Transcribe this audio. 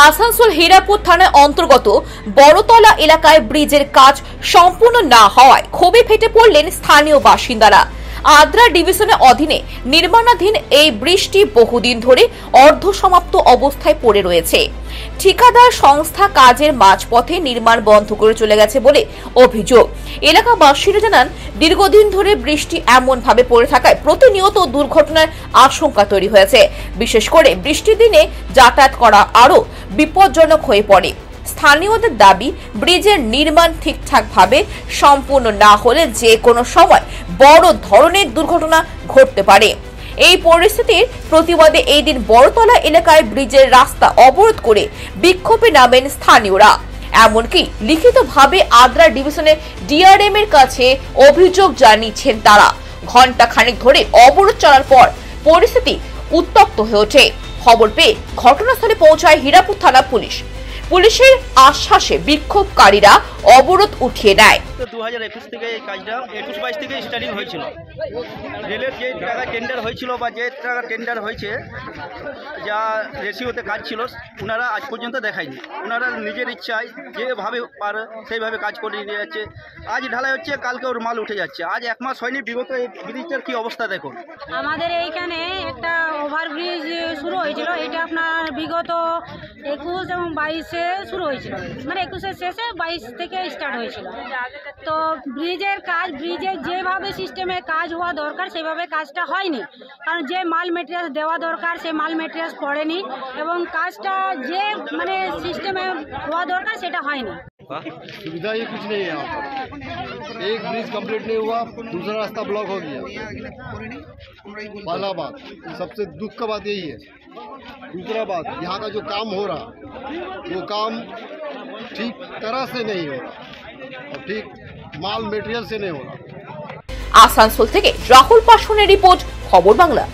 আসানসোল হীরাপুর থানার অন্তর্গত বড়তলা এলাকায় ব্রিজের কাজ সম্পূর্ণ না হওয়ায় ক্ষোভে ফেটে পড়লেন স্থানীয় বাসিন্দারা। আদ্রা ডিভিশনের অধীনে নির্মাণাধীন এই ব্রিজটি বহুদিন ধরে অর্ধসমাপ্ত অবস্থায় পড়ে রয়েছে। ঠিকাদার সংস্থা কাজের মাঝপথে নির্মাণ বন্ধ করে চলে গেছে বলে অভিযোগ। এলাকাবাসীরা জানান, দীর্ঘদিন ধরে বৃষ্টি এমন ভাবে পড়ে থাকায় প্রতিনিয়ত দুর্ঘটনার আশঙ্কা তৈরি হয়েছে। বিশেষ করে বৃষ্টির দিনে যাতায়াত করা আরো বিপজ্জনক হয়ে পড়ে। স্থানীয়দের দাবি, ব্রিজের নির্মাণ ঠিকঠাকভাবে সম্পূর্ণ না হলে যে কোনো সময় বড় ধরনের দুর্ঘটনা ঘটতে পারে। এই পরিস্থিতির প্রতিবাদে এই দিন বড়তলা এলাকায় ব্রিজের রাস্তা অবরোধ করে বিক্ষোভে নামেন স্থানীয়রা। এমনকি লিখিতভাবে আদ্রা ডিভিশনের ডিআরএম এর কাছে অভিযোগ জানিয়েছেন তারা। ঘণ্টা খানেক ধরে অবরোধ চলার পর পরিস্থিতি উত্তপ্ত হয়ে ওঠে। খবর পেয়ে ঘটনাস্থলে পৌঁছায় হীরাপুর থানা পুলিশ। পুলিশের আশ্বাসে বিক্ষোভকারীরা অবরোধ উঠিয়ে নেয়। 2021 থেকে এই কাজটা 21-22 থেকে স্টার্টিং হয়েছিল। রেলের যে টাকা টেন্ডার হয়েছিল বা যে টাকা টেন্ডার হয়েছে, যা রেশিওতে কাজ ছিল, ওনারা আজ পর্যন্ত দেখায়নি। ওনারা নিজের ইচ্ছায় যেভাবে পারে সেইভাবে কাজ করে নিয়ে যাচ্ছে। আজ ঢালাই হচ্ছে, কালকে ওর মাল উঠে যাচ্ছে। আজ 1 মাস হয়নি, বিগত এই ব্রিজটার কি অবস্থা দেখুন। আমাদের এইখানে একটা ওভারব্রিজ শুরু হয়েছিল, এটা আপনার বিগত 21 এবং 22-এ শুরু হয়েছিল, মানে 21-এর শেষে 22 থেকে স্টার্ট হয়েছিল। তো ব্রিজের যেভাবে সিস্টেমে কাজ হওয়া দরকার সেভাবে কাজটা হয়নি, কারণ যে মাল মেটেরিয়ালস দেওয়া দরকার সেই মাল মেটেরিয়ালস পড়েনি এবং কাজটা যে মানে সিস্টেমে হওয়া দরকার সেটা হয়নি। सुविधा ही कुछ नहीं है यहाँ पर। एक ब्रिज कंप्लीट नहीं हुआ, दूसरा रास्ता ब्लॉक हो गया। पहला बात, सबसे दुख का बात यही है। दूसरा बात, यहाँ का जो काम हो रहा वो काम ठीक तरह से नहीं हो रहा और ठीक माल मटेरियल से नहीं हो रहा। আসানসোল থেকে রাহুল পাশওয়ানের রিপোর্ট, খবর বাংলা।